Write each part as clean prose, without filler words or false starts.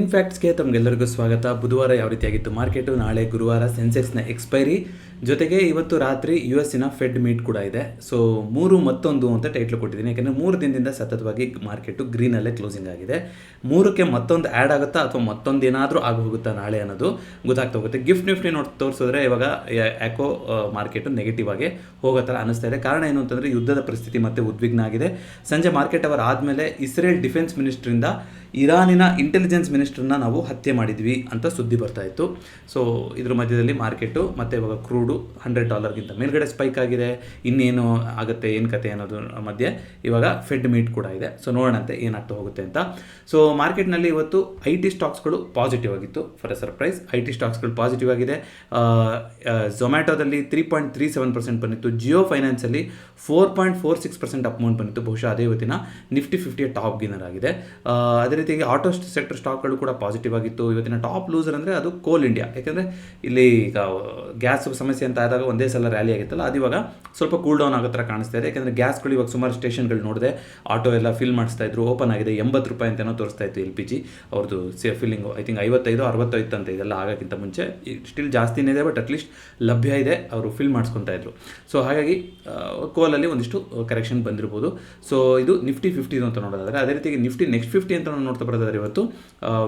Trading ಫ್ಯಾಕ್ಟ್ಸ್ಗೆ ತಮಗೆಲ್ಲರಿಗೂ ಸ್ವಾಗತ. ಬುಧವಾರ ಯಾವ ರೀತಿಯಾಗಿತ್ತು ಮಾರ್ಕೆಟು, ನಾಳೆ ಗುರುವಾರ ಸೆನ್ಸೆಕ್ಸ್ನ ಎಕ್ಸ್ಪೈರಿ, ಜೊತೆಗೆ ಇವತ್ತು ರಾತ್ರಿ US ಫೆಡ್ ಮೀಟ್ ಕೂಡ ಇದೆ. ಸೊ 3 ಮತ್ತೊಂದು ಅಂತ ಟೈಟ್ಲ್ ಕೊಟ್ಟಿದ್ದೀನಿ, ಯಾಕೆಂದರೆ 3 ದಿನದಿಂದ ಸತತವಾಗಿ ಮಾರ್ಕೆಟು ಗ್ರೀನಲ್ಲೇ ಕ್ಲೋಸಿಂಗ್ ಆಗಿದೆ. 3ಕ್ಕೆ ಮತ್ತೊಂದು ಆ್ಯಡ್ ಆಗುತ್ತಾ ಅಥವಾ ಮತ್ತೊಂದು ಏನಾದರೂ ಆಗಿ ಹೋಗುತ್ತಾ ನಾಳೆ ಅನ್ನೋದು ಗೊತ್ತಾಗ್ತಾ ಹೋಗುತ್ತೆ. ಗಿಫ್ಟ್ ನಿಫ್ಟಿ ತೋರಿಸಿದ್ರೆ ಇವಾಗ ಯಾಕೋ ಮಾರ್ಕೆಟು ನೆಗೆಟಿವ್ ಆಗಿ ಹೋಗೋ ಥರ ಅನ್ನಿಸ್ತಾ ಇದೆ. ಕಾರಣ ಏನು ಅಂತಂದರೆ ಯುದ್ಧದ ಪರಿಸ್ಥಿತಿ ಮತ್ತೆ ಉದ್ವಿಗ್ನ ಆಗಿದೆ. ಸಂಜೆ ಮಾರ್ಕೆಟ್ ಅವರ್ ಆದಮೇಲೆ ಇಸ್ರೇಲ್ ಡಿಫೆನ್ಸ್ ಮಿನಿಸ್ಟ್ರಿಂದ ಇರಾನಿನ ಇಂಟೆಲಿಜೆನ್ಸ್ ಮಿನಿಸ್ಟ್ರನ್ನ ನಾವು ಹತ್ಯೆ ಮಾಡಿದ್ವಿ ಅಂತ ಸುದ್ದಿ ಬರ್ತಾ ಇತ್ತು. ಸೊ ಇದ್ರ ಮಧ್ಯದಲ್ಲಿ ಮಾರ್ಕೆಟು ಮತ್ತು ಇವಾಗ ಕ್ರೂಡು $100 ಮೇಲ್ಗಡೆ ಸ್ಪೈಕ್ ಆಗಿದೆ. ಇನ್ನೇನು ಆಗುತ್ತೆ, ಏನು ಕತೆ ಅನ್ನೋದು ಮಧ್ಯೆ ಇವಾಗ ಫೆಡ್ ಮೀಟ್ ಕೂಡ ಇದೆ. ಸೊ ನೋಡೋಣಂತೆ ಏನಾಗ್ತಾ ಹೋಗುತ್ತೆ ಅಂತ. ಸೊ ಮಾರ್ಕೆಟ್ನಲ್ಲಿ ಇವತ್ತು IT ಸ್ಟಾಕ್ಸ್ಗಳು ಪಾಸಿಟಿವ್ ಆಗಿತ್ತು. ಫಾರ್ ಎ ಸರ್ಪ್ರೈಸ್ IT ಸ್ಟಾಕ್ಸ್ಗಳು ಪಾಸಿಟಿವ್ ಆಗಿದೆ. ಝೊಮ್ಯಾಟೋದಲ್ಲಿ 3.37% ಬಂದಿತ್ತು. ಜಿಯೋ ಫೈನಾನ್ಸಲ್ಲಿ 4.46% ಅಪ್ ಬಂದಿತ್ತು. ಬಹುಶಃ ಅದೇ ಇವತ್ತಿನ ನಿಫ್ಟಿ 50 ಟಾಪ್ ಗಿನ್ನರ್ ಆಗಿದೆ. ಅದೇ ರೀತಿಯಾಗಿ ಆಟೋ ಸೆಕ್ಟರ್ ಸ್ಟಾಕ್ಗಳು ಕೂಡ ಪಾಸಿಟಿವ್ ಆಗಿತ್ತು. ಇವತ್ತಿನ ಟಾಪ್ ಲೂಸರ್ ಅಂದರೆ ಅದು ಕೋಲ್ ಇಂಡಿಯಾ. ಯಾಕೆಂದರೆ ಇಲ್ಲಿ ಈಗ ಗ್ಯಾಸ್ ಸಮಸ್ಯೆ ಅಂತ ಆದಾಗ ಒಂದೇ ಸಲ ರ್ಯಾಲಿ ಆಗಿತ್ತಲ್ಲ, ಅದು ಇವಾಗ ಸ್ವಲ್ಪ ಕೂಲ್ ಡೌನ್ ಆಗೋ ಥರ ಕಾಣಿಸ್ತಾ ಇದೆ. ಯಾಕೆಂದರೆ ಗ್ಯಾಸ್ಗಳು ಇವಾಗ ಸುಮಾರು ಸ್ಟೇಷನ್ಗಳು ನೋಡಿದೆ, ಆಟೋ ಎಲ್ಲ ಫಿಲ್ ಮಾಡಿಸ್ತಾ ಇದ್ರು. ಓಪನ್ ಆಗಿದೆ, $80 ಅಂತೇನೋ ತೋರಿಸ್ತಾ ಇತ್ತು LPG ಅವ್ರದ್ದು ಫಿಲ್ಲಿಂಗು. ಐ ಥಿಂಕ್ 55-60 ಅಂತ ಇದೆಲ್ಲ ಆಗೋಕ್ಕಿಂತ ಮುಂಚೆ ಸ್ಟಿಲ್ ಜಾಸ್ತಿನೇ ಇದೆ, ಬಟ್ ಅಟ್ಲೀಸ್ಟ್ ಲಭ್ಯ ಇದೆ, ಅವರು ಫಿಲ್ ಮಾಡಿಸ್ಕೊತಾ ಇದ್ರು. ಸೊ ಹಾಗಾಗಿ ಕೋಲಲ್ಲಿ ಒಂದಿಷ್ಟು ಕರೆಕ್ಷನ್ ಬಂದಿರ್ಬೋದು. ಸೊ ಇದು ನಿಫ್ಟಿ 50 ಅಂತ ನೋಡೋದಾದರೆ, ಅದೇ ರೀತಿಯಾಗಿ ನಿಫ್ಟಿ ನೆಕ್ಸ್ಟ್ 50 ಅಂತ ನಾವು ನೋಡ್ತಾ ಬರೋದಾದ್ರೆ ಇವತ್ತು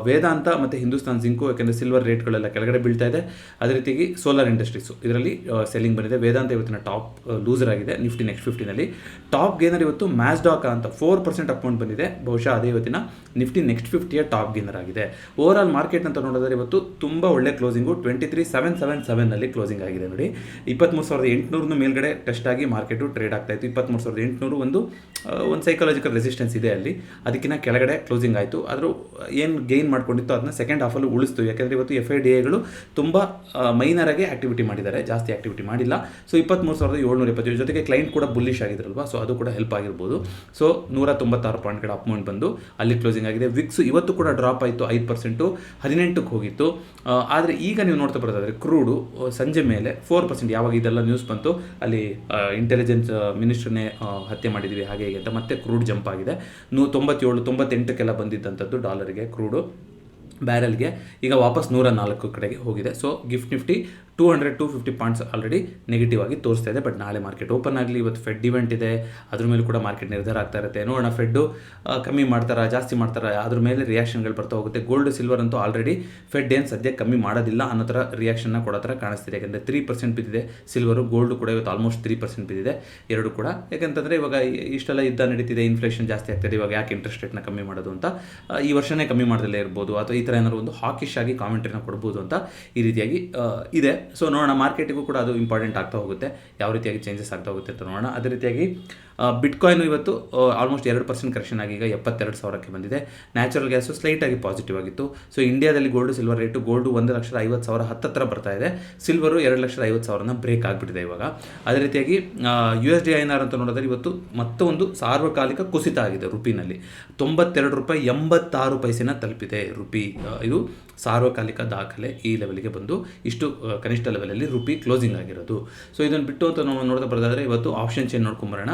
ವೇದಾಂತ ಮತ್ತು ಹಿಂದೂಸ್ತಾನ್ ಜಿಂಕು, ಯಾಕೆಂದರೆ ಸಿಲ್ವರ್ ರೇಟ್ಗಳೆಲ್ಲ ಕೆಳಗಡೆ ಬೀಳ್ತಾ ಇದೆ. ಅದೇ ರೀತಿಯಾಗಿ ಸೋಲಾರ್ ಇಂಡಸ್ಟ್ರೀಸು ಇದರಲ್ಲಿ ಸೆಲ್ಲಿಂಗ್ ಬಂದಿದೆ. ವೇದಾಂತ ಇವತ್ತಿನ ಟಾಪ್ ಲೂಸರ್ ಆಗಿದೆ ನಿಫ್ಟಿ ನೆಕ್ಸ್ಟ್ 50ನಲ್ಲಿ. ಟಾಪ್ ಗೇನರ್ ಇವತ್ತು ಮ್ಯಾಸ್ಡಾಕ್ ಅಂತ 4% ಅಪ್ ಬಂದಿದೆ. ಬಹುಶಃ ಅದೇ ಇವತ್ತಿನ ನಿಫ್ಟಿ ನೆಕ್ಸ್ಟ್ 50ಯ ಟಾಪ್ ಗೇನರ್ ಆಗಿದೆ. ಓವರ್ ಆಲ್ ಮಾರ್ಕೆಟ್ ಅಂತ ನೋಡಿದ್ರೆ ಇವತ್ತು ತುಂಬ ಒಳ್ಳೆ ಕ್ಲೋಸಿಂಗು 23,777ನಲ್ಲಿ ಕ್ಲೋಸಿಂಗ್ ಆಗಿದೆ. ನೋಡಿ, 23,800 ಮೇಲ್ಗಡೆ ಟೆಸ್ಟ್ ಆಗಿ ಮಾರ್ಕೆಟು ಟ್ರೇಡ್ ಆಗ್ತಾ ಇತ್ತು. 23,800 ಒಂದು ಸೈಕಾಲಜಿಕಲ್ ರೆಸಿಸ್ಟೆನ್ಸ್ ಇದೆ ಅಲ್ಲಿ, ಅದಕ್ಕಿಂತ ಕೆಳಗಡೆ ಕ್ಲೋಸಿಂಗ್ ಆಯಿತು. ಆದರೂ ಏನು ಗೇನ್ ಮಾಡ್ಕೊಂಡಿತ್ತು ಅದನ್ನ ಸೆಕೆಂಡ್ ಹಾಫಲ್ಲಿ ಉಳಿಸ್ತು. ಯಾಕೆಂದರೆ ಇವತ್ತು FIDIಗಳು ತುಂಬ ಮೈನರಾಗಿ ಆಕ್ಟಿವಿಟಿ ಮಾಡಿದ್ದಾರೆ, ಜಾಸ್ತಿ ಆಕ್ಟಿವಿಟಿ ಮಾಡಿಲ್ಲ. ಸೊ 23,720 ಜೊತೆಗೆ ಕ್ಲೈಂಟ್ ಕೂಡ ಬುಲ್ಲಿಶ್ ಆಗಿದ್ರಲ್ವಾ, ಸೊ ಅದು ಕೂಡ ಹೆಲ್ಪ್ ಆಗಿರ್ಬೋದು. ಸೊ 196 ಪಾಯಿಂಟ್ಗಳ ಅಪ್ಮೌಂಟ್ ಬಂದು ಅಲ್ಲಿ ಕ್ಲೋಸಿಂಗ್ ಆಗಿದೆ. ವಿಕ್ಸ್ ಇವತ್ತು ಕೂಡ ಡ್ರಾಪ್ ಆಯಿತು, 5% 18ಕ್ಕೆ ಹೋಗಿತ್ತು. ಆದರೆ ಈಗ ನೀವು ನೋಡ್ತಾ ಬರೋದಾದರೆ ಕ್ರೂಡು ಸಂಜೆ ಮೇಲೆ 4%, ಯಾವಾಗ ಇದೆಲ್ಲ ನ್ಯೂಸ್ ಬಂತು ಅಲ್ಲಿ ಇಂಟೆಲಿಜೆನ್ಸ್ ಮಿನಿಸ್ಟ್ರನ್ನೇ ಹತ್ಯೆ ಮಾಡಿದ್ವಿ ಹಾಗೆ ಹೀಗೆ ಅಂತ ಮತ್ತೆ ಕ್ರೂಡ್ ಜಂಪ್ ಆಗಿದೆ. 97-98ಕ್ಕೆಲ್ಲ ಬಂದಿದ್ದಂಥದ್ದು ಡಾಲರ್ಗೆ ಕ್ರೂಡು ಬ್ಯಾರಲ್ಗೆ, ಈಗ ವಾಪಸ್ 104 ಕಡೆಗೆ ಹೋಗಿದೆ. So gift Nifty 200-250 points already negative ಆಗಿ ತೋರಿಸ್ತಾ ಇದೆ. ಬಟ್ ನಾಳೆ ಮಾರ್ಕೆಟ್ ಓಪನ್ ಆಗಲಿ, ಇವತ್ತು ಫೆಡ್ ಇವೆಂಟ್ ಇದೆ, ಅದ್ರ ಮೇಲೆ ಕೂಡ ಮಾರ್ಕೆಟ್ ನಿರ್ಧಾರ ಆಗ್ತಾ ಇರುತ್ತೆ. ನೋಡೋಣ ಫೆಡ್ಡು ಕಮ್ಮಿ ಮಾಡ್ತಾರಾ ಜಾಸ್ತಿ ಮಾಡ್ತಾರಾ, ಅದ್ರ ಮೇಲೆ ರಿಯಾಕ್ಷನ್ಗಳು ಬರ್ತಾ ಹೋಗುತ್ತೆ. ಗೋಲ್ಡ್ ಸಿಲ್ವರ್ ಅಂತೂ ಆಲ್ರೆಡಿ ಫೆಡ್ ಏನು ಸದ್ಯ ಕಮ್ಮಿ ಮಾಡೋದಿಲ್ಲ ಅನ್ನೋ ಥರ ರಿಯಾಕ್ಷನ್ನ ಕೊಡೋ ಥರ ಕಾಣಿಸ್ತಿದೆ. ಯಾಕೆಂದರೆ 3% ಬಿದ್ದಿದೆ ಸಿಲ್ವರು, ಗೋಲ್ಡು ಕೂಡ ಇವತ್ತು ಆಲ್ಮೋಸ್ಟ್ 3% ಬಿದ್ದಿದೆ ಎರಡು ಕೂಡ. ಯಾಕೆಂತಂದರೆ ಇವಾಗ ಇಷ್ಟೆಲ್ಲ ಯುದ್ಧ ನಡೀತಿದೆ, ಇನ್ಫ್ಲೇಷನ್ ಜಾಸ್ತಿ ಆಗ್ತಿದೆ, ಇವಾಗ ಯಾಕೆ ಇಂಟ್ರೆಸ್ಟ್ ರೇಟ್ನ ಕಮ್ಮಿ ಮಾಡೋದು ಅಂತ, ಈ ವರ್ಷನೇ ಕಮ್ಮಿ ಮಾಡೋದಲ್ಲೇ ಇರ್ಬೋದು, ಅಥವಾ ಈ ಥರ ಏನಾದ್ರು ಒಂದು ಹಾಕಿಶ್ ಆಗಿ ಕಾಮೆಂಟ್ರಿನ ಕೊಡ್ಬೋದು ಅಂತ ಈ ರೀತಿಯಾಗಿ ಇದೆ. ಸೊ ನೋಡೋಣ, ಮಾರ್ಕೆಟಿಗೂ ಕೂಡ ಅದು ಇಂಪಾರ್ಟೆಂಟ್ ಆಗ್ತಾ ಹೋಗುತ್ತೆ, ಯಾವ ರೀತಿಯಾಗಿ ಚೇಂಜಸ್ ಆಗ್ತಾ ಹೋಗುತ್ತೆ ಅಂತ ನೋಡೋಣ. ಅದೇ ರೀತಿಯಾಗಿ ಬಿಟ್ಕಾಯಿನು ಇವತ್ತು ಆಲ್ಮೋಸ್ಟ್ 2% ಕರೆಕ್ಷನ್ ಆಗಿ ಈಗ 72,000ಕ್ಕೆ ಬಂದಿದೆ. ನ್ಯಾಚುರಲ್ ಗ್ಯಾಸು ಸ್ಲೈಟಾಗಿ ಪಾಸಿಟಿವ್ ಆಗಿತ್ತು. ಸೊ ಇಂಡಿಯಾದಲ್ಲಿ ಗೋಲ್ಡು ಸಿಲ್ವರ್ ರೇಟು, ಗೋಲ್ಡು 1,50,000 ಹತ್ತತ್ರ ಬರ್ತಾ ಇದೆ, ಸಿಲ್ವರು 2,50,000 ಬ್ರೇಕ್ ಆಗಿಬಿಟ್ಟಿದೆ ಇವಾಗ. ಅದೇ ರೀತಿಯಾಗಿ USD INR ಅಂತ ನೋಡಿದ್ರೆ ಇವತ್ತು ಮತ್ತೊಂದು ಸಾರ್ವಕಾಲಿಕ ಕುಸಿತ ಆಗಿದೆ. ರುಪಿನಲ್ಲಿ $92.86 ತಲುಪಿದೆ ರುಪಿ. ಇದು ಸಾರ್ವಕಾಲಿಕ ದಾಖಲೆ, ಈ ಲೆವೆಲ್ಗೆ ಬಂದು ಇಷ್ಟು ಕನಿಷ್ಠ ಲೆವೆಲಲ್ಲಿ ರುಪಿ ಕ್ಲೋಸಿಂಗ್ ಆಗಿರೋದು. ಸೊ ಇದನ್ನು ಬಿಟ್ಟು ಅಂತ ನಾವು ನೋಡ್ತಾ ಬರೋದಾದರೆ ಇವತ್ತು ಆಪ್ಷನ್ ಚೇನ್ ನೋಡ್ಕೊಂಬರೋಣ.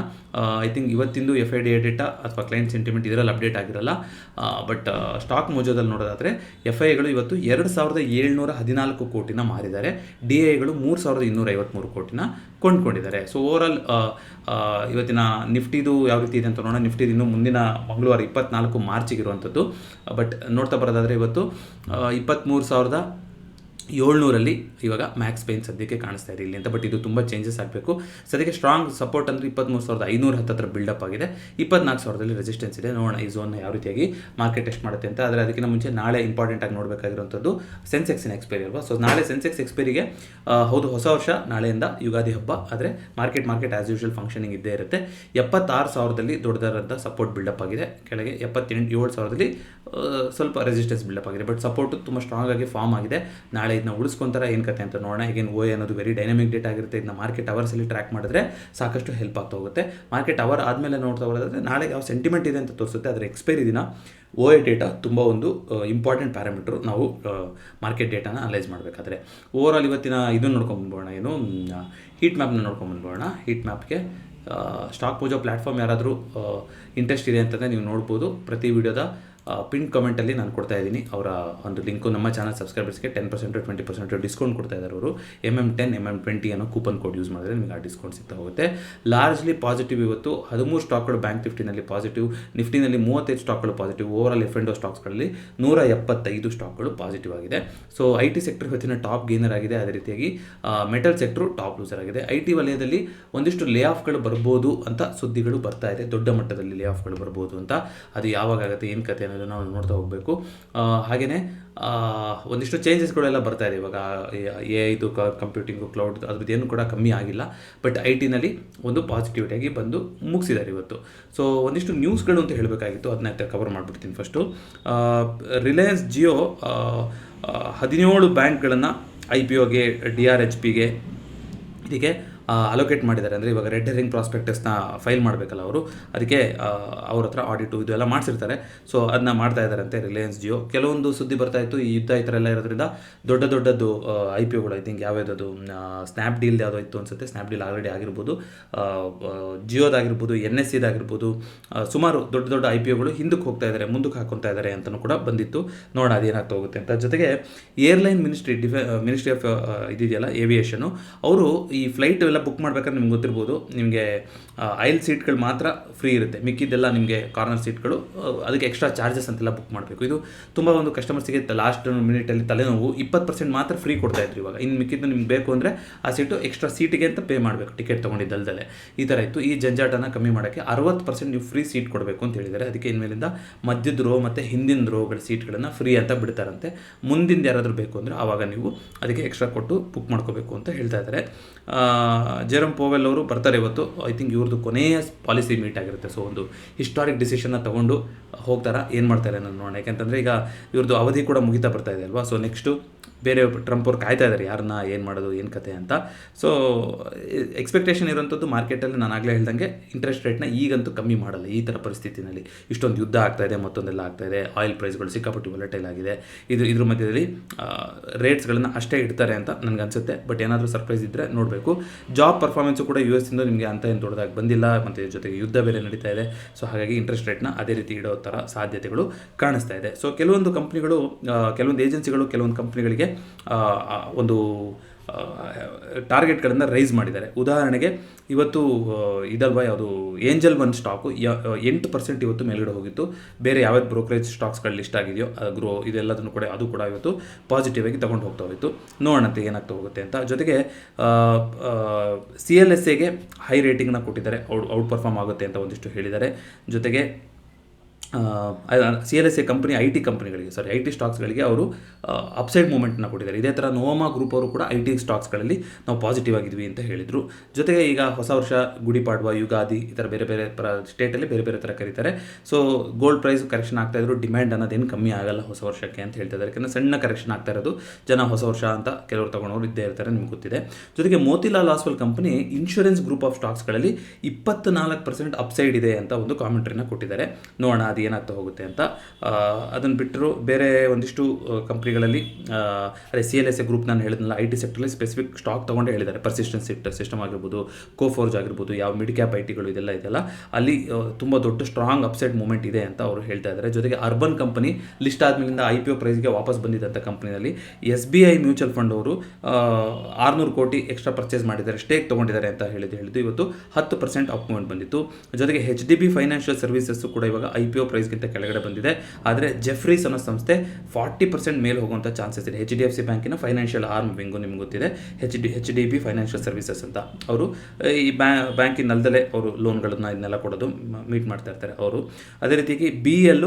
ಐ ಥಿಂಕ್ ಇವತ್ತಿಂದು FIDI ಡೇಟಾ ಅಥವಾ ಕ್ಲೈಂಟ್ ಸೆಂಟಿಮೆಂಟ್ ಇದರಲ್ಲಿ ಅಪ್ಡೇಟ್ ಆಗಿರಲ್ಲ. ಬಟ್ ಸ್ಟಾಕ್ ಮೋಜೋದಲ್ಲಿ ನೋಡೋದಾದರೆ FIIಗಳು ಇವತ್ತು 2,714 ಕೋಟಿನ ಮಾರಿದ್ದಾರೆ, DIಗಳು 3,253 ಕೋಟಿನ ಕೊಂಡ್ಕೊಂಡಿದ್ದಾರೆ. ಸೊ ಓವರಾಲ್ ಇವತ್ತಿನ ನಿಫ್ಟಿದು ಯಾವ ರೀತಿ ಇದೆ ಅಂತ ನೋಡೋಣ. ನಿಫ್ಟಿದು ಇನ್ನು ಮುಂದಿನ ಮಂಗಳವಾರ 24 ಮಾರ್ಚಿಗೆ ಇರುವಂಥದ್ದು. ಬಟ್ ನೋಡ್ತಾ ಬರೋದಾದರೆ ಇವತ್ತು 23,700 ಇವಾಗ ಮ್ಯಾಕ್ಸ್ ಪೇನ್ ಸದ್ಯಕ್ಕೆ ಕಾಣಿಸ್ತಾ ಇದೆ ಇಲ್ಲಿ ಅಂತ. ಬಟ್ ಇದು ತುಂಬ ಚೇಂಜಸ್ ಆಗಬೇಕು. ಸದ್ಯಕ್ಕೆ ಸ್ಟ್ರಾಂಗ್ ಸಪೋರ್ಟ್ ಅಂದರೆ 23,500 ಹತ್ತಿರ ಬಿಲ್ಡಪ್ ಆಗಿದೆ. 24,000ದಲ್ಲಿ ರೆಸಿಸ್ಟೆನ್ಸ್ ಇದೆ. ನೋಡೋಣ ಈ ಝೋನ್ನ ಯಾವ ರೀತಿಯಾಗಿ ಮಾರ್ಕೆಟ್ ಟೆಸ್ಟ್ ಮಾಡುತ್ತೆ ಅಂತ. ಆದರೆ ಅದಕ್ಕಿಂತ ಮುಂಚೆ ನಾಳೆ ಇಂಪಾರ್ಟೆಂಟ್ ಆಗಿ ನೋಡಬೇಕಾಗಿರುವಂಥದ್ದು ಸೆನ್ಸೆಕ್ಸಿನ ಎಕ್ಸ್ಪೈರಿ ಅಲ್ವಾ. ಸೊ ನಾಳೆ ಸೆನ್ಸೆಕ್ಸ್ ಎಕ್ಸ್ಪೈರಿಗೆ ಹೌದು, ಹೊಸ ವರ್ಷ ನಾಳೆಯಿಂದ ಯುಗಾದಿ ಹಬ್ಬ, ಆದರೆ ಮಾರ್ಕೆಟ್ ಆ್ಯಸ್ ಯೂಶುವಲ್ ಫಂಕ್ಷನಿಂಗ್ ಇದ್ದೇ ಇರುತ್ತೆ. 76,000ದಲ್ಲಿ ದೊಡ್ಡದಾದಂಥ ಸಪೋರ್ಟ್ ಬಿಲ್ಡಪ್ ಆಗಿದೆ. ಕೆಳಗೆ 77,000ದಲ್ಲಿ ಸ್ವಲ್ಪ ರೆಸಿಸ್ಟೆನ್ಸ್ ಬಿಲ್ಡಪ್ ಆಗಿದೆ. ಬಟ್ ಸಪೋರ್ಟು ತುಂಬ ಸ್ಟ್ರಾಂಗ್ ಆಗಿ ಫಾರ್ಮ್ ಆಗಿದೆ. ನಾಳೆ ಇದನ್ನ ಉಳಿಸ್ಕೊಂತಾರೆ ಏನು ಕತೆ ಅಂತ ನೋಡೋಣ. ಈಗೇನು OI ಅನ್ನೋದು ವೆರಿ ಡೈನಮಿಕ್ ಡೇಟ್ ಆಗಿರುತ್ತೆ. ಇದನ್ನ ಮಾರ್ಕೆಟ್ ಅವರ್ಸಲ್ಲಿ ಟ್ರ್ಯಾಕ್ ಮಾಡಿದ್ರೆ ಸಾಕಷ್ಟು ಹೆಲ್ಪ್ ಆಗ್ತಾ ಹೋಗುತ್ತೆ. ಮಾರ್ಕೆಟ್ ಅವರ್ ಆದಮೇಲೆ ನೋಡ್ತಾ ಬರೋದಾದರೆ ನಾಳೆ ಯಾವ ಸೆಂಟಿಮೆಂಟ್ ಇದೆ ಅಂತ ತೋರಿಸುತ್ತೆ. ಅದರ ಎಕ್ಸ್ಪೈರಿ ದಿನ OI ಡೇಟಾ ತುಂಬ ಒಂದು ಇಂಪಾರ್ಟೆಂಟ್ ಪ್ಯಾರಾಮೀಟ್ರು ನಾವು ಮಾರ್ಕೆಟ್ ಡೇಟಾನ ಅನಲೈಸ್ ಮಾಡಬೇಕಾದ್ರೆ. ಓವರಾಲ್ ಇವತ್ತಿನ ಇದನ್ನು ನೋಡ್ಕೊಂಡ್ಬಂದ್ಬೋಣ, ಏನು ಹೀಟ್ ಮ್ಯಾಪ್ನ ನೋಡ್ಕೊಂಡ್ಬಂದ್ಬೋಣ. ಹೀಟ್ ಮ್ಯಾಪ್ಗೆ ಸ್ಟಾಕ್ ಪೂಜೋ ಪ್ಲ್ಯಾಟ್ಫಾರ್ಮ್ ಯಾರಾದರೂ ಇಂಟ್ರೆಸ್ಟ್ ಇದೆ ಅಂತಂದರೆ ನೀವು ನೋಡ್ಬೋದು. ಪ್ರತಿ ವಿಡಿಯೋದ ಪಿನ್ ಕಮೆಂಟಲ್ಲಿ ನಾನು ಕೊಡ್ತಾ ಇದ್ದೀನಿ ಅವರ ಒಂದು ಲಿಂಕು. ನಮ್ಮ ಚಾನಲ್ ಸಬ್ಸ್ಕ್ರೈಬರ್ಸ್ಗೆ 10% 20% ಡಿಸ್ಕೌಂಟ್ ಕೊಡ್ತಾ ಇದ್ದಾರೆ ಅವರು. MM10 MM20 ಅನ್ನೋ ಕೂಪನ್ ಕೋಡ್ ಯೂಸ್ ಮಾಡಿದ್ರೆ ನಿಮಗೆ ಆ ಡಿಸ್ಕೌಂಟ್ ಸಿಗ್ತಾ ಹೋಗುತ್ತೆ. ಲಾರ್ಜ್ಲಿ ಪಾಸಿಟಿವ್ ಇವತ್ತು 13 ಸ್ಟಾಕ್ಗಳು ಬ್ಯಾಂಕ್ ನಿಫ್ಟಿನಲ್ಲಿ ಪಾಸಿಟಿವ್, ನಿಫ್ಟಿನಲ್ಲಿ 35 ಸ್ಟಾಕ್ಗಳು ಪಾಸಿಟಿವ್, ಓವರಾಲ್ F&O ಸ್ಟಾಕ್ಸ್ಗಳಲ್ಲಿ 175 ಸ್ಟಾಕ್ಗಳು ಪಾಸಿಟಿವ್ ಆಗಿದೆ. ಸೊ IT ಸೆಕ್ಟರ್ ಇವತ್ತಿನ ಟಾಪ್ ಗೇನರ್ ಆಗಿದೆ. ಅದೇ ರೀತಿಯಾಗಿ ಮೆಟಲ್ ಸೆಕ್ಟರ್ ಟಾಪ್ ಲೂಸರ್ ಆಗಿದೆ. IT ವಲಯದಲ್ಲಿ ಒಂದಿಷ್ಟು ಲೇ ಆಫ್ಗಳು ಬರ್ಬೋದು ಅಂತ ಸುದ್ದಿಗಳು ಬರ್ತಾ ಇದೆ, ದೊಡ್ಡ ಮಟ್ಟದಲ್ಲಿ ಲೇ ಆಫ್ಗಳು ಬರ್ಬೋದು ಅಂತ. ಅದು ಯಾವಾಗ ಆಗುತ್ತೆ, ಏನು ಕತೆ ಅನ್ನೋದು ನಾವು ನೋಡ್ತಾ ಹೋಗಬೇಕು. ಹಾಗೆಯೇ ಒಂದಿಷ್ಟು ಚೇಂಜಸ್ಗಳೆಲ್ಲ ಬರ್ತಾ ಇದೆ ಇವಾಗ. AI ಕಂಪ್ಯೂಟಿಂಗು, ಕ್ಲೌಡ್ ಅದ್ರದ್ದು ಏನು ಕೂಡ ಕಮ್ಮಿ ಆಗಿಲ್ಲ. ಬಟ್ IT-ನಲ್ಲಿ ಒಂದು ಪಾಸಿಟಿವಿಟಿಯಾಗಿ ಬಂದು ಮುಗಿಸಿದ್ದಾರೆ ಇವತ್ತು. ಸೊ ಒಂದಿಷ್ಟು ನ್ಯೂಸ್ಗಳು ಅಂತ ಹೇಳಬೇಕಾಗಿತ್ತು, ಅದನ್ನ ಕವರ್ ಮಾಡಿಬಿಡ್ತೀನಿ. ಫಸ್ಟು ರಿಲಯನ್ಸ್ ಜಿಯೋ 17 ಬ್ಯಾಂಕ್ಗಳನ್ನು IPOಗೆ, DRHPಗೆ ಇದಕ್ಕೆ ಅಲೋಕೇಟ್ ಮಾಡಿದ್ದಾರೆ. ಅಂದರೆ ಇವಾಗ ರೆಡ್ ಹೆರಿಂಗ್ ಪ್ರಾಸ್ಪೆಕ್ಟಸ್ನ ಫೈಲ್ ಮಾಡಬೇಕಲ್ಲ ಅವರು, ಅದಕ್ಕೆ ಅವ್ರ ಹತ್ರ ಆಡಿಟು ಇದು ಎಲ್ಲ ಮಾಡಿಸಿರ್ತಾರೆ. ಸೊ ಅದನ್ನ ಮಾಡ್ತಾ ಇದ್ದಾರಂತೆ ರಿಲಯನ್ಸ್ ಜಿಯೋ. ಕೆಲವೊಂದು ಸುದ್ದಿ ಬರ್ತಾ ಇತ್ತು, ಈ ಯುದ್ಧ ಈ ಥರ ಎಲ್ಲ ಇರೋದ್ರಿಂದ ದೊಡ್ಡದು IPOಗಳು, ಐ ಥಿಂಕ್ ಯಾವ್ಯಾವುದು ಸ್ನ್ಯಾಪ್ ಡೀಲ್ ಯಾವುದೋ ಇತ್ತು ಅನ್ಸುತ್ತೆ, ಸ್ನ್ಯಾಪ್ ಡೀಲ್ ಆಲ್ರೆಡಿ ಆಗಿರ್ಬೋದು, ಜಿಯೋದಾಗಿರ್ಬೋದು, NSEದಾಗಿರ್ಬೋದು, ಸುಮಾರು ದೊಡ್ಡ IPOಗಳು ಹಿಂದಕ್ಕೆ ಹೋಗ್ತಾ ಇದ್ದಾರೆ, ಮುಂದಕ್ಕೆ ಹಾಕೊತಾ ಇದ್ದಾರೆ ಅಂತಲೂ ಕೂಡ ಬಂದಿತ್ತು. ನೋಡೋಣ ಅದೇನಾಗ್ತಾ ಹೋಗುತ್ತೆ ಅಂತ. ಜೊತೆಗೆ ಏರ್ಲೈನ್ ಮಿನಿಸ್ಟ್ರಿ ಆಫ್ ಇದೆಯಲ್ಲ ಏವಿಯೇಷನು, ಅವರು ಈ ಫ್ಲೈಟ್ ಎಲ್ಲ ಬುಕ್ ಮಾಡ್ಬೇಕಾದ್ರೆ ನಿಮ್ಗೆ ಗೊತ್ತಿರ್ಬೋದು, ನಿಮಗೆ ಐಲ್ ಸೀಟ್ಗಳು ಮಾತ್ರ ಫ್ರೀ ಇರುತ್ತೆ, ಮಿಕ್ಕಿದ್ದೆಲ್ಲ ನಿಮಗೆ ಕಾರ್ನರ್ ಸೀಟ್ಗಳು ಅದಕ್ಕೆ ಎಕ್ಸ್ಟ್ರಾ ಚಾರ್ಜಸ್ ಅಂತೆಲ್ಲ ಬುಕ್ ಮಾಡಬೇಕು. ಇದು ತುಂಬ ಒಂದು ಕಸ್ಟಮರ್ಸಿಗೆ ಲಾಸ್ಟ್ ಮಿನಿಟಲ್ಲಿ ತಲೆನೋವು. 20% ಮಾತ್ರ ಫ್ರೀ ಕೊಡ್ತಾ ಇದ್ರು ಇವಾಗ. ಇನ್ನು ಮಿಕ್ಕಿದ್ದು ನಿಮ್ಗೆ ಬೇಕು ಅಂದರೆ ಆ ಸೀಟು ಎಕ್ಸ್ಟ್ರಾ ಸೀಟಿಗೆ ಅಂತ ಪೇ ಮಾಡಬೇಕು, ಟಿಕೆಟ್ ತೊಗೊಂಡಿದ್ದಲ್ದಲೆ. ಈ ಥರ ಇತ್ತು. ಈ ಜಂಜಾಟನ ಕಮ್ಮಿ ಮಾಡೋಕ್ಕೆ 60% ನೀವು ಫ್ರೀ ಸೀಟ್ ಕೊಡಬೇಕು ಅಂತ ಹೇಳಿದ್ದಾರೆ. ಅದಕ್ಕೆ ಇನ್ಮೇಲಿಂದ ಮಧ್ಯದ ರೋ ಮತ್ತು ಹಿಂದಿನ ರೋಗಳ ಸೀಟ್ಗಳನ್ನು ಫ್ರೀ ಅಂತ ಬಿಡ್ತಾರಂತೆ. ಮುಂದಿಂದ ಯಾರಾದರೂ ಬೇಕು ಅಂದರೆ ಆವಾಗ ನೀವು ಅದಕ್ಕೆ ಎಕ್ಸ್ಟ್ರಾ ಕೊಟ್ಟು ಬುಕ್ ಮಾಡ್ಕೋಬೇಕು ಅಂತ ಹೇಳ್ತಾ ಇದ್ದಾರೆ. ಜೆರೋಮ್ ಪೋವೆಲ್ ಅವರು ಬರ್ತಾರೆ ಇವತ್ತು. ಐ ಥಿಂಕ್ ಇವ್ರದ್ದು ಕೊನೆಯ ಪಾಲಿಸಿ ಮೀಟ್ ಆಗಿರುತ್ತೆ. ಸೊ ಒಂದು ಹಿಸ್ಟಾರಿಕ್ ಡಿಸಿಷನ್ನ ತೊಗೊಂಡು ಹೋಗ್ತಾರಾ, ಏನು ಮಾಡ್ತಾರೆ ಅನ್ನೋದು ನೋಡೋಣ. ಯಾಕೆಂತಂದರೆ ಈಗ ಇವ್ರದ್ದು ಅವಧಿ ಕೂಡ ಮುಗಿತಾ ಬರ್ತಾ ಇದೆ ಅಲ್ವಾ. ಸೊ ನೆಕ್ಸ್ಟು ಬೇರೆ ಟ್ರಂಪ್ ಅವ್ರು ಕಾಯ್ತಾ ಇದ್ದಾರೆ ಯಾರನ್ನ ಏನು ಮಾಡೋದು, ಏನು ಕತೆ ಅಂತ. ಸೊ ಎಕ್ಸ್ಪೆಕ್ಟೇಷನ್ ಇರೋಂಥದ್ದು ಮಾರ್ಕೆಟಲ್ಲಿ ನಾನು ಆಗಲೇ ಹೇಳ್ದಂಗೆ ಇಂಟ್ರೆಸ್ಟ್ ರೇಟ್ನ ಈಗಂತೂ ಕಮ್ಮಿ ಮಾಡಲ್ಲ ಈ ಥರ ಪರಿಸ್ಥಿತಿನಲ್ಲಿ. ಇಷ್ಟೊಂದು ಯುದ್ಧ ಆಗ್ತಾಯಿದೆ, ಮತ್ತೊಂದೆಲ್ಲ ಆಗ್ತಾಯಿದೆ, ಆಯಿಲ್ ಪ್ರೈಸ್ಗಳು ಸಿಕ್ಕಾಪಟ್ಟು ವಾಲಟೈಲ್ ಆಗಿದೆ. ಇದ್ರ ಮಧ್ಯದಲ್ಲಿ ರೇಟ್ಸ್ಗಳನ್ನು ಅಷ್ಟೇ ಇಡ್ತಾರೆ ಅಂತ ನನಗನ್ಸುತ್ತೆ. ಬಟ್ ಏನಾದರೂ ಸರ್ಪ್ರೈಸ್ ಇದ್ದರೆ ನೋಡಬೇಕು. ಜಾಬ್ ಪರ್ಫಾರ್ಮೆನ್ಸು ಕೂಡ US ಇಂದ ನಿಮಗೆ ಅಂತ ಏನು ದೊಡ್ಡದಾಗಿ ಬಂದಿಲ್ಲ, ಮತ್ತು ಜೊತೆಗೆ ಯುದ್ಧ ಬೇರೆ ನಡೀತಾ ಇದೆ. ಸೊ ಹಾಗಾಗಿ ಇಂಟ್ರೆಸ್ಟ್ ರೇಟ್ನ ಅದೇ ರೀತಿ ಇಡೋ ಥರ ಸಾಧ್ಯತೆಗಳು ಕಾಣಿಸ್ತಾ ಇದೆ. ಸೊ ಕೆಲವೊಂದು ಕಂಪ್ನಿಗಳು, ಕೆಲವೊಂದು ಏಜೆನ್ಸಿಗಳು ಕೆಲವೊಂದು ಕಂಪ್ನಿಗಳಿಗೆ ಒಂದು ಟಾರ್ಗೆಟ್ಗಳನ್ನು ರೈಸ್ ಮಾಡಿದ್ದಾರೆ. ಉದಾಹರಣೆಗೆ ಇವತ್ತು ಇದಲ್ವಾ ಯಾವುದು ಏಂಜಲ್ ಒನ್ ಸ್ಟಾಕು 8% ಇವತ್ತು ಮೇಲ್ಗಡೆ ಹೋಗಿತ್ತು. ಬೇರೆ ಯಾವ್ಯಾವ ಬ್ರೋಕರೇಜ್ ಸ್ಟಾಕ್ಸ್ಗಳು ಲಿಸ್ಟ್ ಆಗಿದೆಯೋ ಗ್ರೋ ಇದೆಲ್ಲದನ್ನು ಕೂಡ ಅದು ಕೂಡ ಇವತ್ತು ಪಾಸಿಟಿವ್ ಆಗಿ ತಗೊಂಡು ಹೋಗ್ತಾ ಹೋಯಿತು. ನೋಡೋಣಂತೆ ಏನಾಗ್ತಾ ಹೋಗುತ್ತೆ ಅಂತ. ಜೊತೆಗೆ CLSAಗೆ ಹೈ ರೇಟಿಂಗ್ನ ಕೊಟ್ಟಿದ್ದಾರೆ, ಔಟ್ ಪರ್ಫಾರ್ಮ್ ಆಗುತ್ತೆ ಅಂತ ಒಂದಿಷ್ಟು ಹೇಳಿದ್ದಾರೆ. ಜೊತೆಗೆ CLSA ಕಂಪನಿ IT ಕಂಪನಿಗಳಿಗೆ IT ಸ್ಟಾಕ್ಸ್ಗಳಿಗೆ ಅವರು ಅಪ್ಸೈಡ್ ಮೂಮೆಂಟ್ನ ಕೊಟ್ಟಿದ್ದಾರೆ. ಇದೇ ಥರ ನೋವಾಮಾ ಗ್ರೂಪ್ ಅವರು ಕೂಡ IT ಸ್ಟಾಕ್ಸ್ಗಳಲ್ಲಿ ನಾವು ಪಾಸಿಟಿವ್ ಆಗಿದ್ವಿ ಅಂತ ಹೇಳಿದರು. ಜೊತೆಗೆ ಈಗ ಹೊಸ ವರ್ಷ, ಗುಡಿಪಾಡ್ವ, ಯುಗಾದಿ ಈ ಥರ ಬೇರೆ ಬೇರೆ ಸ್ಟೇಟಲ್ಲಿ ಬೇರೆ ಬೇರೆ ಥರ ಕರೀತಾರೆ. ಸೊ ಗೋಲ್ಡ್ ಪ್ರೈಸ್ ಕರೆಕ್ಷನ್ ಆಗ್ತಾಯಿದ್ರು, ಡಿಮ್ಯಾಂಡ್ ಅನ್ನೋದೇನು ಕಮ್ಮಿ ಆಗಲ್ಲ ಹೊಸ ವರ್ಷಕ್ಕೆ ಅಂತ ಹೇಳ್ತಾ ಇದ್ದಾರೆ. ಯಾಕಂದರೆ ಸಣ್ಣ ಕರೆಕ್ಷನ್ ಆಗ್ತಾ ಇರೋದು, ಜನ ಹೊಸ ವರ್ಷ ಅಂತ ಕೆಲವರು ತೊಗೊಂಡವರು ಇದ್ದೇ ಇರ್ತಾರೆ, ನಿಮ್ಗೆ ಗೊತ್ತಿದೆ. ಜೊತೆಗೆ Motilal Oswal company insurance group of ಸ್ಟಾಕ್ಸ್ಗಳಲ್ಲಿ 24% ಅಪ್ಸೈಡ್ ಇದೆ ಅಂತ ಒಂದು ಕಾಮೆಂಟ್ರಿನ ಕೊಟ್ಟಿದ್ದಾರೆ. ನೋಡೋಣ ಅದು ಏನಾಗ್ತಾ ಹೋಗುತ್ತೆ ಅಂತ. ಅದನ್ನು ಬಿಟ್ಟರು ಬೇರೆ ಒಂದಿಷ್ಟು ಕಂಪ್ನಿಗಳಲ್ಲಿ ಅದೇ CLSA ಗ್ರೂಪ್ ನಾನು ಹೇಳಿದ್ನಲ್ಲ, IT ಸೆಕ್ಟರಲ್ಲಿ ಸ್ಪೆಸಿಫಿಕ್ ಸ್ಟಾಕ್ ತೊಗೊಂಡು ಹೇಳಿದ್ದಾರೆ. ಪರ್ಸಿಸ್ಟೆನ್ಸ್ ಸಿಸ್ಟಮ್ ಆಗಿರ್ಬೋದು, ಕೋಫೋರ್ಜ್ ಆಗಿರ್ಬೋದು, ಯಾವ ಮಿಡ್ ಕ್ಯಾಪ್ ITಗಳು ಇದೆಲ್ಲ ಇದೆಯಲ್ಲ, ಅಲ್ಲಿ ತುಂಬ ದೊಡ್ಡ ಸ್ಟ್ರಾಂಗ್ ಅಪ್ಸೈಡ್ ಮೂಮೆಂಟ್ ಇದೆ ಅಂತ ಅವರು ಹೇಳ್ತಾ ಇದ್ದಾರೆ. ಜೊತೆಗೆ ಅರ್ಬನ್ ಕಂಪನಿ ಲಿಸ್ಟ್ ಆದಮೇಲಿಂದ IPO ಪ್ರೈಸ್ಗೆ ವಾಪಸ್ ಬಂದಿದ್ದಂಥ ಕಂಪ್ನಿಯಲ್ಲಿ SBI ಮ್ಯೂಚುವಲ್ ಫಂಡ್ ಅವರು 600 ಕೋಟಿ ಎಕ್ಸ್ಟ್ರಾ ಪರ್ಚೇಸ್ ಮಾಡಿದ್ದಾರೆ, ಸ್ಟೇಕ್ ತೊಗೊಂಡಿದ್ದಾರೆ ಅಂತ ಹೇಳಿದ್ದು ಇವತ್ತು 10% ಅಪ್ ಮೂಮೆಂಟ್ ಬಂದಿತ್ತು. ಜೊತೆಗೆ HDB ಫೈನಾನ್ಷಿಯಲ್ ಸರ್ವಿಸಸ್ಸು ಕೂಡ ಇವಾಗ IPO ಪ್ರೈಸ್ಗಿಂತ ಕೆಳಗಡೆ ಬಂದಿದೆ. ಆದರೆ ಜೆಫ್ರೀಸ್ ಅನ್ನೋ ಸಂಸ್ಥೆ 40% ಮೇಲೆ ಹೋಗುವಂಥ ಚಾನ್ಸಸ್ ಇದೆ. HDFC ಬ್ಯಾಂಕಿನ ಫೈನಾನ್ಷಿಯಲ್ ಆರ್ಮ್ ವಿಂಗು ನಿಮ್ಗೆ ಗೊತ್ತಿದೆ, HDB ಫೈನಾನ್ಷಿಯಲ್ ಸರ್ವಿಸಸ್ ಅಂತ. ಅವರು ಈ ಬ್ಯಾಂಕಿನಲ್ದಲೇ ಅವರು ಲೋನ್ಗಳನ್ನು ಇದನ್ನೆಲ್ಲ ಕೊಡೋದು ಮೀಟ್ ಮಾಡ್ತಾ ಇರ್ತಾರೆ ಅವರು. ಅದೇ ರೀತಿಯಾಗಿ BEL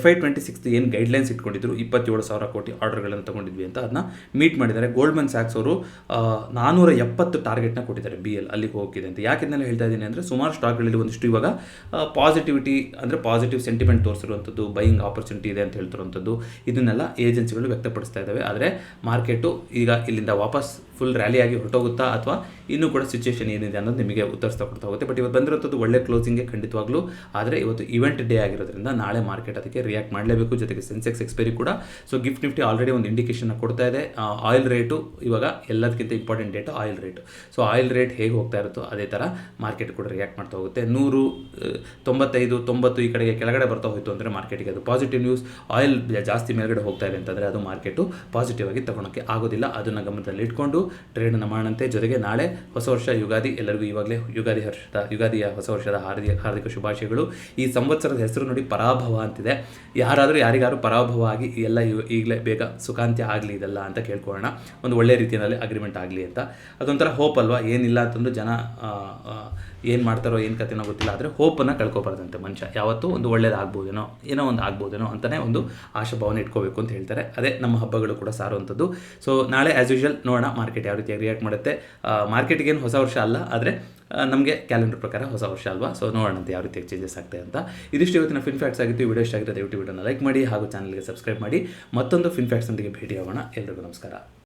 FY26 ಏನು ಗೈಡ್ಲೈನ್ಸ್ ಇಟ್ಕೊಂಡಿದ್ರು, 27,000 ಕೋಟಿ ಆರ್ಡರ್ಗಳನ್ನು ತೊಗೊಂಡಿದ್ವಿ ಅಂತ ಅದನ್ನ ಮೀಟ್ ಮಾಡಿದ್ದಾರೆ. ಗೋಲ್ಡ್ಮನ್ ಸ್ಯಾಕ್ಸ್ ಅವರು 470 ಟಾರ್ಗೆಟ್ನ ಕೊಟ್ಟಿದ್ದಾರೆ BEL, ಅಲ್ಲಿಗೆ ಹೋಗಿದೆ ಅಂತ. ಯಾಕೆ ಇದನ್ನೆಲ್ಲ ಹೇಳ್ತಾ ಇದ್ದೀನಿ ಅಂದರೆ, ಸುಮಾರು ಸ್ಟಾಕ್ಗಳಲ್ಲಿ ಒಂದಿಷ್ಟು ಇವಾಗ ಪಾಸಿಟಿವಿಟಿ ಅಂದರೆ ಪಾಸಿಟಿವ್ ಸೆಂಟಿಮೆಂಟ್ ತೋರಿಸಿರುವಂಥದ್ದು, ಬೈಯಿಂಗ್ ಆಪರ್ಚುನಿಟಿ ಇದೆ ಅಂತ ಹೇಳ್ತಿರುವಂಥದ್ದು, ಇದನ್ನೆಲ್ಲ ಏಜೆನ್ಸಿಗಳು ವ್ಯಕ್ತಪಡಿಸ್ತಾ ಇದ್ದಾವೆ. ಆದರೆ ಮಾರ್ಕೆಟು ಈಗ ಇಲ್ಲಿಂದ ವಾಪಸ್ ಫುಲ್ ರ್ಯಾಲಿಯಾಗಿ ಹೊರಟೋಗುತ್ತಾ ಅಥವಾ ಇನ್ನೂ ಕೂಡ ಸಿಚುವೇಶನ್ ಏನಿದೆ ಅನ್ನೋದು ನಿಮಗೆ ಉತ್ತರಿಸ್ತಾ ಕೊಡ್ತಾ ಹೋಗುತ್ತೆ. ಬಟ್ ಇವತ್ತು ಬಂದಿರೋಂಥದ್ದು ಒಳ್ಳೆ ಕ್ಲೋಸಿಂಗ್ಗೆ ಖಂಡಿತವಾಗ್ಲೂ. ಆದರೆ ಇವತ್ತು ಇವೆಂಟ್ ಡೇ ಆಗಿರೋದ್ರಿಂದ ನಾಳೆ ಮಾರ್ಕೆಟ್ ಅದಕ್ಕೆ ರಿಯಾಕ್ಟ್ ಮಾಡಲೇಬೇಕು. ಜೊತೆಗೆ ಸೆನ್ಸೆಕ್ಸ್ ಎಕ್ಸ್ಪೈರಿ ಕೂಡ. ಸೊ ಗಿಫ್ಟ್ ನಿಫ್ಟಿ ಆಲ್ರೆಡಿ ಒಂದು ಇಂಡಿಕೇಶನ್ ಕೊಡ್ತಾ ಇದೆ. ಆಯಿಲ್ ರೇಟು ಇವಾಗ ಎಲ್ಲದಕ್ಕಿಂತ important date oil rate. So oil rate ಹೇಗೆ ಹೋಗ್ತಾ ಇರುತ್ತೋ ಅದೇ ಥರ ಮಾರ್ಕೆಟ್ ಕೂಡ ರಿಯಾಕ್ಟ್ ಮಾಡ್ತಾ ಹೋಗುತ್ತೆ. 195, 90 ಈ ಕಡೆಗೆ ಕೆಳಗಡೆ ಬರ್ತಾ ಹೋಯಿತು ಅಂದರೆ ಮಾರ್ಕೆಟಿಗೆ ಅದು ಪಾಸಿಟಿವ್ ನ್ಯೂಸ್. ಆಯಿಲ್ ಜಾಸ್ತಿ ಮೇಲ್ಗಡೆ ಹೋಗ್ತಾ ಇದೆ ಅಂತಂದರೆ ಅದು ಮಾರ್ಕೆಟು ಪಾಸಿಟಿವ್ ಆಗಿ ತಗೊಳಕ್ಕೆ ಆಗೋದಿಲ್ಲ. ಅದನ್ನು ಗಮನದಲ್ಲಿ ಇಟ್ಕೊಂಡು ಟ್ರೇಡನ್ನು ಮಾಡೋಣಂತೆ. ಜೊತೆಗೆ ನಾಳೆ ಹೊಸ ವರ್ಷ ಯುಗಾದಿ, ಎಲ್ಲರಿಗೂ ಇವಾಗಲೇ ಯುಗಾದಿಯ ಹೊಸ ವರ್ಷದ ಹಾರ್ದಿಕ ಶುಭಾಶಯಗಳು. ಈ ಸಂವತ್ಸರದ ಹೆಸರು ನೋಡಿ ಪರಾಭವ ಅಂತಿದೆ. ಯಾರಿಗಾರು ಪರಾಭವ ಆಗಿ ಎಲ್ಲ ಈಗಲೇ ಬೇಗ ಸುಖಾಂತ್ಯ ಆಗಲಿ ಇದೆಲ್ಲ ಅಂತ ಕೇಳ್ಕೊಳ್ಳೋಣ. ಒಂದು ಒಳ್ಳೆ ರೀತಿಯಲ್ಲಿ ಅಗ್ರಿಮೆಂಟ್ ಆಗಲಿ ಅಂತ. ಅದೊಂಥರ ಹೋಪ್ ಅಲ್ವಾ. ಏನಿಲ್ಲ ಅಂತಂದು ಜನ ಏನು ಮಾಡ್ತಾರೋ ಏನು ಕಥೆನೋ ಗೊತ್ತಿಲ್ಲ, ಆದರೆ ಹೋಪನ್ನು ಕಳ್ಕೊಬಾರ್ದಂತೆ ಮನುಷ್ಯ. ಯಾವತ್ತೂ ಒಂದು ಒಳ್ಳೇದಾಗ್ಬೋದೇನೋ, ಏನೋ ಒಂದು ಆಗ್ಬೋದೇನೋ ಅಂತಲೇ ಒಂದು ಆಶಾಭಾವನೆ ಇಟ್ಕೋಬೇಕು ಅಂತ ಹೇಳ್ತಾರೆ. ಅದೇ ನಮ್ಮ ಹಬ್ಬಗಳು ಕೂಡ ಸಾರುವಂಥದ್ದು. ಸೊ ನಾಳೆ ಆ್ಯಸ್ ಯೂಶುವಲ್ ನೋಡೋಣ ಮಾರ್ಕೆಟ್ ಯಾವ ರೀತಿಯಾಗಿ ರಿಯಾಕ್ಟ್ ಮಾಡುತ್ತೆ. ಮಾರ್ಕೆಟಿಗೇನು ಹೊಸ ವರ್ಷ ಅಲ್ಲ, ಆದರೆ ನಮಗೆ ಕ್ಯಾಲೆಂಡರ್ ಪ್ರಕಾರ ಹೊಸ ವರ್ಷ ಅಲ್ವಾ. ಸೊ ನೋಡೋಣ ಅಂತ ಯಾವ ರೀತಿಯಾಗಿ ಚೇಂಜಸ್ ಆಗ್ತದೆ ಅಂತ. ಇದಿಷ್ಟು ಇವತ್ತಿನ ಫಿನ್ಫ್ಯಾಕ್ಟ್ಸ್ ಆಗಿತ್ತು. ಈ ವಿಡಿಯೋ ಇಷ್ಟ ಆಗಿರುತ್ತೆ ದಯವಿಟ್ಟು ವಿಡಿಯೋನ ಲೈಕ್ ಮಾಡಿ ಹಾಗೂ ಚಾನಲ್ಗೆ ಸಬ್ಸ್ಕ್ರೈಬ್ ಮಾಡಿ. ಮತ್ತೊಂದು ಫಿನ್ಫ್ಯಾಕ್ಟ್ಸ್ ಒಂದಿಗೆ ಭೇಟಿ ಆಗೋಣ. ಎಲ್ರಿಗೂ ನಮಸ್ಕಾರ.